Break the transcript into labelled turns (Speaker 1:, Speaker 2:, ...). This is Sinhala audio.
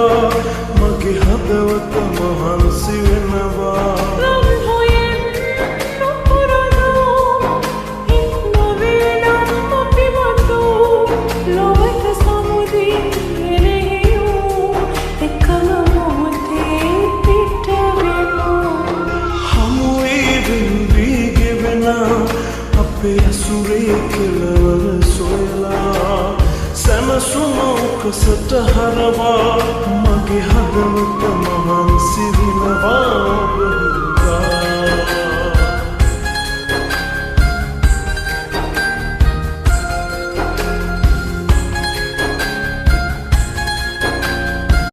Speaker 1: හදවා මගේ හදවත මහන්සි වෙනවා කෙලවර සොයලා සැනසුම උකසට හරවා